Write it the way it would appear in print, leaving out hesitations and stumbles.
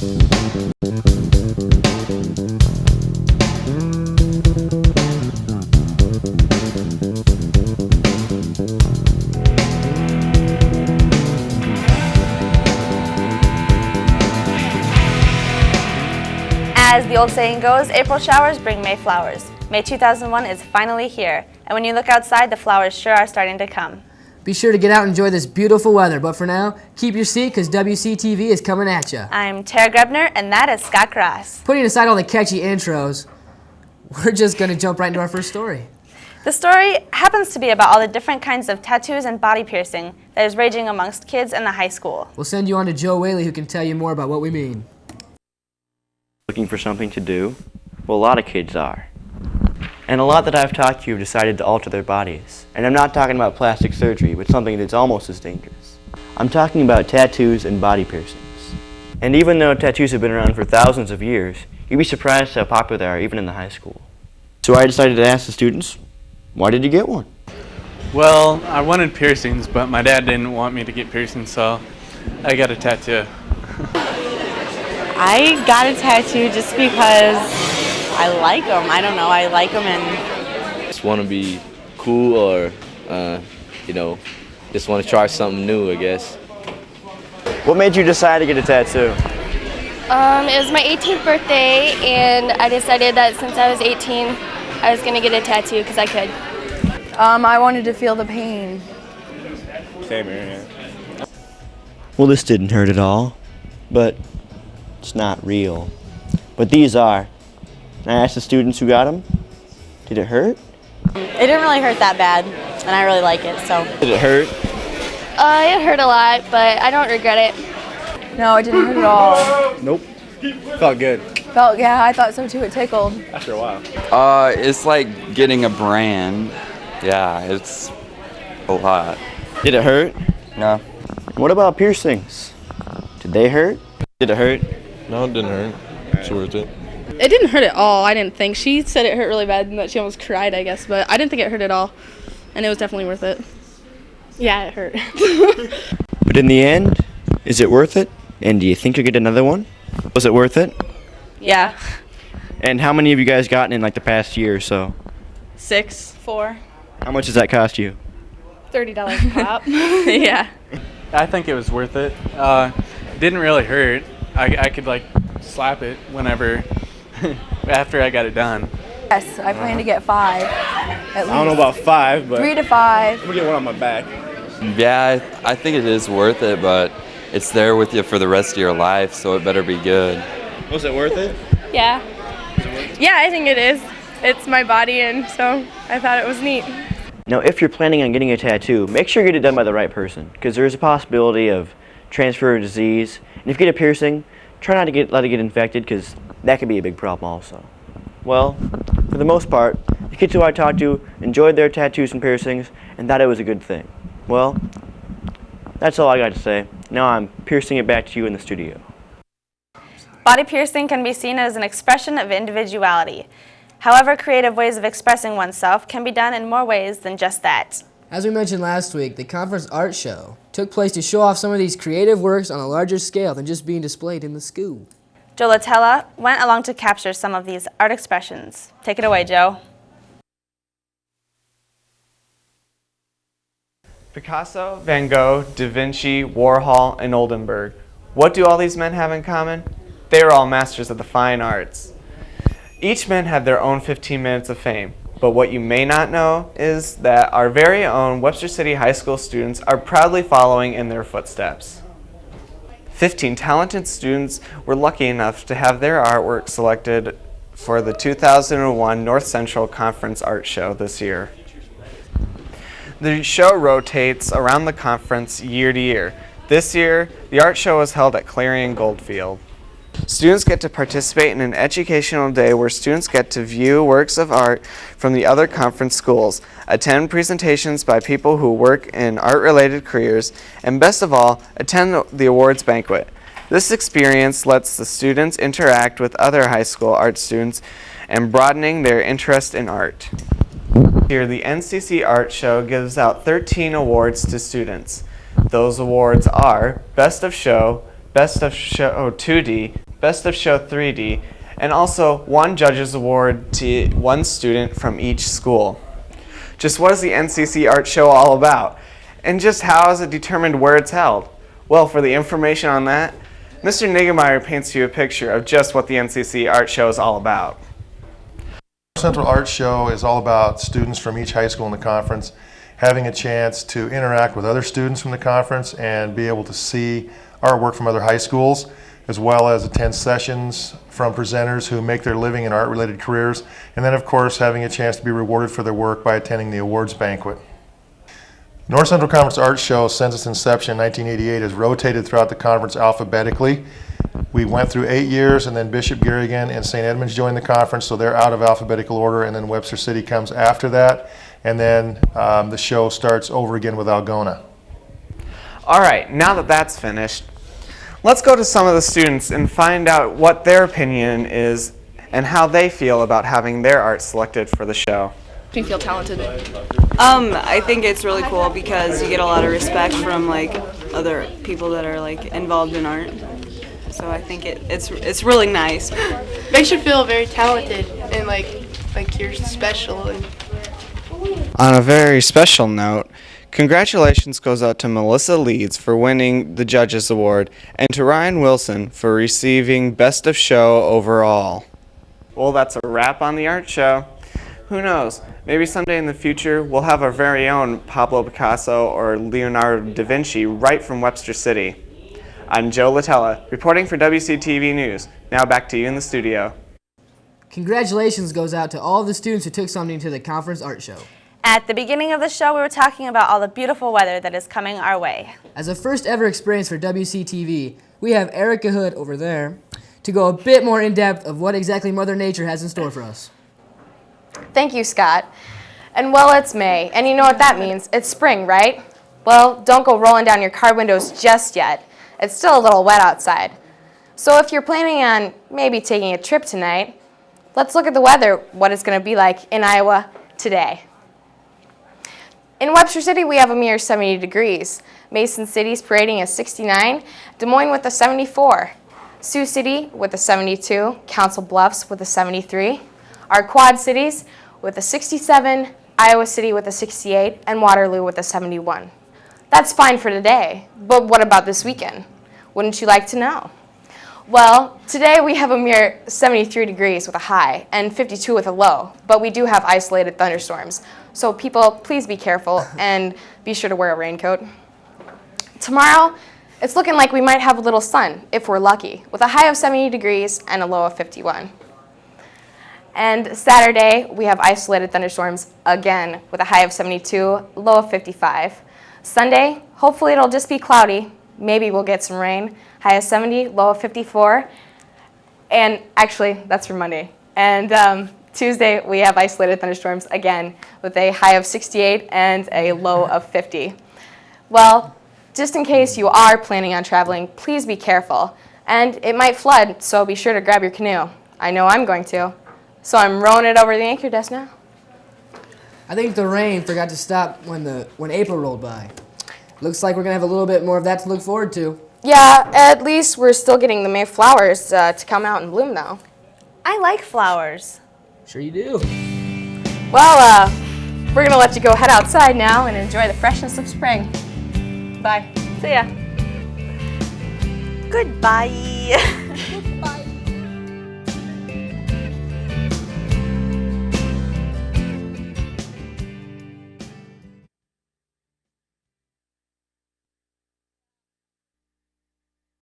As the old saying goes, April showers bring May flowers. May 2001 is finally here, and when you look outside, the flowers sure are starting to come. Be sure to get out and enjoy this beautiful weather, but for now, keep your seat because Wctv is coming at you. I'm Tara Grebner, and that is Scott Cross. Putting aside all the catchy intros, we're just going to jump right into our first story. The story happens to be about all the different kinds of tattoos and body piercing that is raging amongst kids in the high school. We'll send you on to Joe Whaley, who can tell you more about what we mean. Looking for something to do? Well, a lot of kids are. And a lot that I've talked to have decided to alter their bodies. And I'm not talking about plastic surgery, but something that's almost as dangerous. I'm talking about tattoos and body piercings. And even though tattoos have been around for thousands of years, you'd be surprised how popular they are even in the high school. So I decided to ask the students, why did you get one? Well, I wanted piercings, but my dad didn't want me to get piercings, so I got a tattoo. I got a tattoo just because I like them. I don't know, I like them and... Just want to be cool or, just want to try something new, I guess. What made you decide to get a tattoo? It was my 18th birthday, and I decided that since I was 18, I was going to get a tattoo because I could. I wanted to feel the pain. Same here, yeah. Well, this didn't hurt at all, but it's not real. But these are. And I asked the students who got them, did it hurt? It didn't really hurt that bad, and I really like it, so. Did it hurt? It hurt a lot, but I don't regret it. No, it didn't hurt at all. Nope. Felt good. Yeah, I thought so too. It tickled. After a while. It's like getting a brand. Yeah, it's a lot. Did it hurt? No. What about piercings? Did they hurt? Did it hurt? No, it didn't hurt. It's worth it. It didn't hurt at all, I didn't think. She said it hurt really bad and that she almost cried, I guess, but I didn't think it hurt at all. And it was definitely worth it. Yeah, it hurt. But in the end, is it worth it? And do you think you'll get another one? Was it worth it? Yeah. And how many of you guys gotten in like the past year or so? 6, 4. How much does that cost you? $30 a pop. Yeah. I think it was worth it. Didn't really hurt. I could like slap it whenever after I got it done. Yes, I plan to get 5. At least. I don't know about 5, but 3 to 5. I'm gonna get one on my back. Yeah, I think it is worth it, but it's there with you for the rest of your life, so it better be good. Was it worth it? Yeah. Yeah, I think it is. It's my body, and so I thought it was neat. Now, if you're planning on getting a tattoo, make sure you get it done by the right person, because there is a possibility of transfer of disease. And if you get a piercing, try not to let it get infected, because that could be a big problem also. Well, for the most part, the kids who I talked to enjoyed their tattoos and piercings and thought it was a good thing. Well, that's all I got to say. Now I'm piercing it back to you in the studio. Body piercing can be seen as an expression of individuality. However, creative ways of expressing oneself can be done in more ways than just that. As we mentioned last week, the conference art show took place to show off some of these creative works on a larger scale than just being displayed in the school. Joe Latella went along to capture some of these art expressions. Take it away, Joe. Picasso, Van Gogh, Da Vinci, Warhol, and Oldenburg. What do all these men have in common? They were all masters of the fine arts. Each man had their own 15 minutes of fame, but what you may not know is that our very own Webster City High School students are proudly following in their footsteps. 15 talented students were lucky enough to have their artwork selected for the 2001 North Central Conference Art Show this year. The show rotates around the conference year to year. This year, the art show was held at Clarion Goldfield. Students get to participate in an educational day where students get to view works of art from the other conference schools, attend presentations by people who work in art-related careers, and best of all, attend the awards banquet. This experience lets the students interact with other high school art students and broadening their interest in art. Here, the NCC Art Show gives out 13 awards to students. Those awards are Best of Show 2D, Best of Show 3D, and also one judge's award to one student from each school. Just what is the NCC Art Show all about? And just how is it determined where it's held? Well, for the information on that, Mr. Niggemeyer paints you a picture of just what the NCC Art Show is all about. Central Art Show is all about students from each high school in the conference having a chance to interact with other students from the conference and be able to see artwork from other high schools, as well as attend sessions from presenters who make their living in art-related careers, and then of course having a chance to be rewarded for their work by attending the awards banquet. North Central Conference Art Show, since its inception in 1988, has rotated throughout the conference alphabetically. We went through 8 years, and then Bishop Garrigan and St. Edmunds joined the conference, so they're out of alphabetical order, and then Webster City comes after that, and then the show starts over again with Algona. All right, now that that's finished, let's go to some of the students and find out what their opinion is and how they feel about having their art selected for the show. Me feel talented. I think it's really cool because you get a lot of respect from like other people that are like involved in art. So I think it's really nice. Makes you feel very talented and like you're special. And On a very special note, congratulations goes out to Melissa Leeds for winning the Judges Award and to Ryan Wilson for receiving Best of Show overall. Well, that's a wrap on the art show. Who knows? Maybe someday in the future we'll have our very own Pablo Picasso or Leonardo da Vinci right from Webster City. I'm Joe Latella, reporting for Wctv News. Now back to you in the studio. Congratulations goes out to all of the students who took something to the conference art show. At the beginning of the show, we were talking about all the beautiful weather that is coming our way. As a first ever experience for WCTV, we have Erica Hood over there to go a bit more in depth of what exactly Mother Nature has in store for us. Thank you, Scott. And well, it's May, and you know what that means. It's spring, right? Well, don't go rolling down your car windows just yet. It's still a little wet outside. So if you're planning on maybe taking a trip tonight, let's look at the weather, what it's going to be like in Iowa today. In Webster City, we have a mere 70 degrees. Mason City's parading a 69, Des Moines with a 74, Sioux City with a 72, Council Bluffs with a 73, our Quad Cities with a 67, Iowa City with a 68, and Waterloo with a 71. That's fine for today, but what about this weekend? Wouldn't you like to know? Well, today we have a mere 73 degrees with a high and 52 with a low, but we do have isolated thunderstorms. So people, please be careful and be sure to wear a raincoat. Tomorrow, it's looking like we might have a little sun, if we're lucky, with a high of 70 degrees and a low of 51. And Saturday, we have isolated thunderstorms again with a high of 72, low of 55. Sunday, hopefully it'll just be cloudy. Maybe we'll get some rain. High of 70, low of 54. And actually, that's for Monday. And Tuesday, we have isolated thunderstorms again with a high of 68 and a low of 50. Well, just in case you are planning on traveling, please be careful. And it might flood, so be sure to grab your canoe. I know I'm going to. So I'm rowing it over the anchor desk now. I think the rain forgot to stop when April rolled by. Looks like we're going to have a little bit more of that to look forward to. Yeah, at least we're still getting the May flowers to come out and bloom, though. I like flowers. Sure you do. Well, we're going to let you go head outside now and enjoy the freshness of spring. Bye. See ya. Goodbye. Bye.